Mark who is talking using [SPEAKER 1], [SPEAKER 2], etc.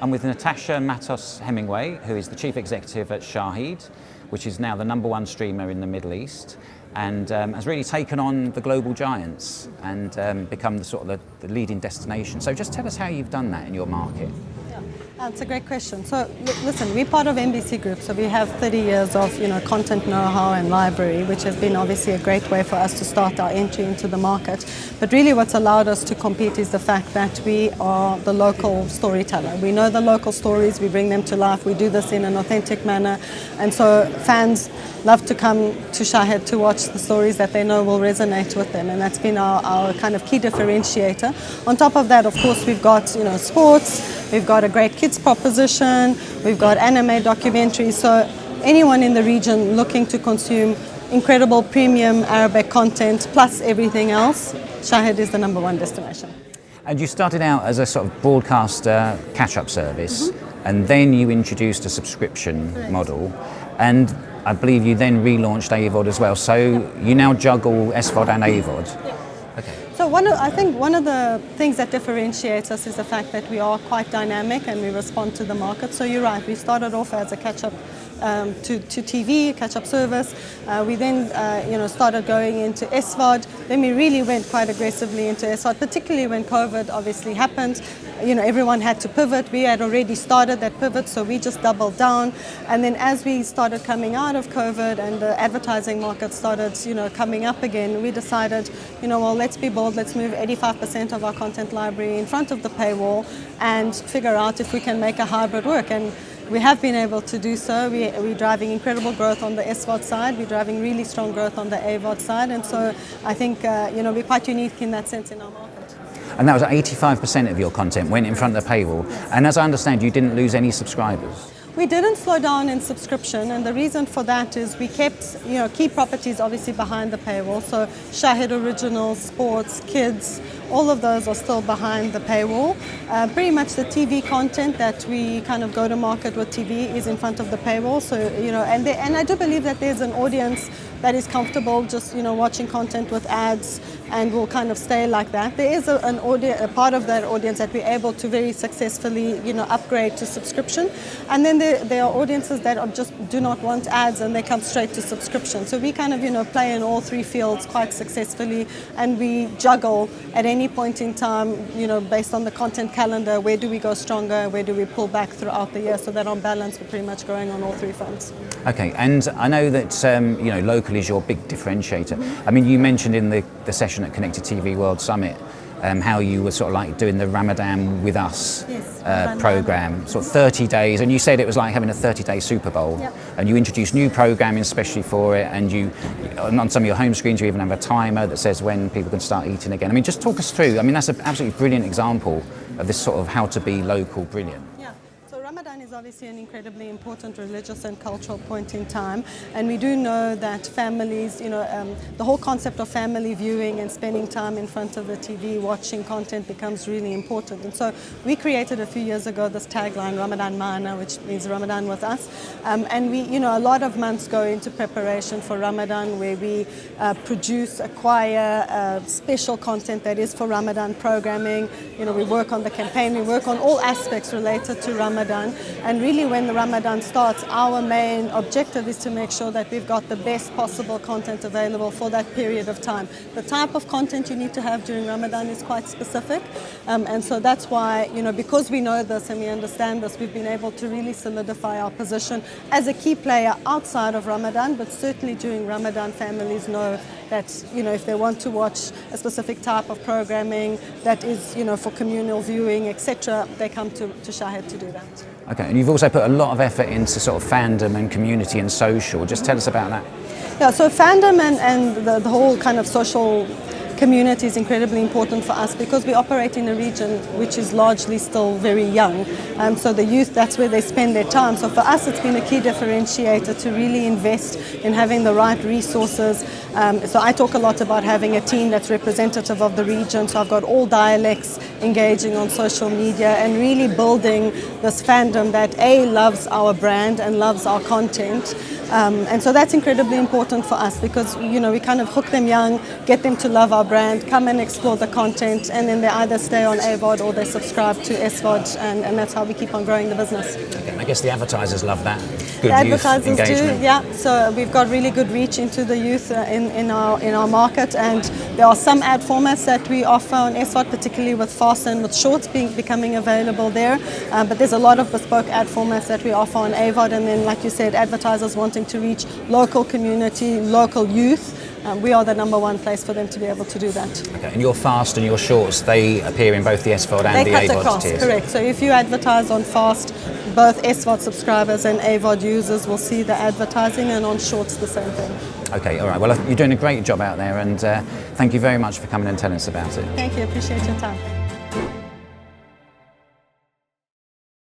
[SPEAKER 1] I'm with Natasha Matos-Hemingway, who is the Chief Executive at Shahid, which is now the #1 streamer in the Middle East, and has really taken on the global giants and become the leading destination. So just tell us how you've done that in your market.
[SPEAKER 2] That's a great question. So listen, we're part of NBC Group, so we have 30 years of content know-how and library, which has been obviously a great way for us to start our entry into the market. But really what's allowed us to compete is the fact that we are the local storyteller. We know the local stories, we bring them to life, we do this in an authentic manner, and so fans love to come to Shahid to watch the stories that they know will resonate with them, and that's been our kind of key differentiator. On top of that, of course, we've got sports, we've got a great kids proposition, we've got anime documentaries, so anyone in the region looking to consume incredible premium Arabic content plus everything else, Shahid is the #1 destination.
[SPEAKER 1] And you started out as a sort of broadcaster catch-up service, and then you introduced a subscription model, and I believe you then relaunched AVOD as well. So you now juggle SVOD and AVOD. Okay.
[SPEAKER 2] So I think one of the things that differentiates us is the fact that we are quite dynamic and we respond to the market. So you're right, we started off as a catch-up to TV, catch-up service. We then started going into SVOD. Then we really went quite aggressively into SVOD, particularly when COVID obviously happened. Everyone had to pivot. We had already started that pivot, so we just doubled down. And then as we started coming out of COVID and the advertising market started coming up again, we decided, well, let's be bold, let's move 85% of our content library in front of the paywall and figure out if we can make a hybrid work. And we have been able to do so. We're driving incredible growth on the SVOD side. We're driving really strong growth on the AVOD side. And so I think we're quite unique in that sense in our market.
[SPEAKER 1] And that was 85% of your content went in front of the paywall.
[SPEAKER 2] Yes.
[SPEAKER 1] And as I understand, you didn't lose any subscribers.
[SPEAKER 2] We didn't slow down in subscription, and the reason for that is we kept key properties obviously behind the paywall. So Shahid Originals, Sports, Kids, all of those are still behind the paywall. Pretty much the TV content that we kind of go to market with TV is in front of the paywall. So and I do believe that there's an audience that is comfortable just watching content with ads and will kind of stay like that. There is a part of that audience that we're able to very successfully upgrade to subscription, and then there are audiences that just do not want ads and they come straight to subscription. So we kind of play in all three fields quite successfully, and we juggle at any point in time based on the content calendar, where do we go stronger, where do we pull back throughout the year, so that on balance we're pretty much going on all three fronts.
[SPEAKER 1] Okay, and I know that local is your big differentiator. I mean, you mentioned in the session at Connected TV World Summit how you were sort of like doing the Ramadan with us program, sort of 30 days, and you said it was like having a 30-day Super Bowl.
[SPEAKER 2] Yep.
[SPEAKER 1] And you introduced new programming especially for it, and you, on some of your home screens, you even have a timer that says when people can start eating again. I mean, just talk us through. I mean, that's an absolutely brilliant example of this sort of how to be local brilliant.
[SPEAKER 2] Ramadan is obviously an incredibly important religious and cultural point in time, and we do know that families, the whole concept of family viewing and spending time in front of the TV watching content becomes really important. And so we created a few years ago this tagline, Ramadan MENA, which means Ramadan with us. And we, a lot of months go into preparation for Ramadan, where we produce, acquire special content that is for Ramadan programming. We work on the campaign, we work on all aspects related to Ramadan. And really when the Ramadan starts, our main objective is to make sure that we've got the best possible content available for that period of time. The type of content you need to have during Ramadan is quite specific. And so that's why, because we know this and we understand this, we've been able to really solidify our position as a key player outside of Ramadan, but certainly during Ramadan, families know that, if they want to watch a specific type of programming that is, for communal viewing, etc., they come to Shahid to do that.
[SPEAKER 1] Okay, and you've also put a lot of effort into sort of fandom and community and social. Just tell us about that.
[SPEAKER 2] Yeah, so fandom and the whole kind of social community is incredibly important for us because we operate in a region which is largely still very young. So the youth, that's where they spend their time. So for us, it's been a key differentiator to really invest in having the right resources. So I talk a lot about having a team that's representative of the region. So I've got all dialects engaging on social media and really building this fandom that loves our brand and loves our content. And so that's incredibly important for us because, we kind of hook them young, get them to love our brand, come and explore the content, and then they either stay on AVOD or they subscribe to SVOD, and that's how we keep on growing the business.
[SPEAKER 1] Okay, I guess the advertisers love that. Good
[SPEAKER 2] the advertisers
[SPEAKER 1] youth engagement.
[SPEAKER 2] do, yeah. So we've got really good reach into the youth in our market, and there are some ad formats that we offer on SVOD, particularly with fast and with shorts becoming available there. But there's a lot of bespoke ad formats that we offer on AVOD, and then, like you said, advertisers wanting to reach local community, local youth. We are the #1 place for them to be able to do that.
[SPEAKER 1] Okay, and your fast and your shorts, they appear in both the SVOD and the AVOD
[SPEAKER 2] cut across,
[SPEAKER 1] tiers?
[SPEAKER 2] correct. So if you advertise on fast, both SVOD subscribers and AVOD users will see the advertising, and on shorts the same thing.
[SPEAKER 1] Okay, all right. Well, you're doing a great job out there, and thank you very much for coming and telling us about it.
[SPEAKER 2] Thank you, appreciate your time.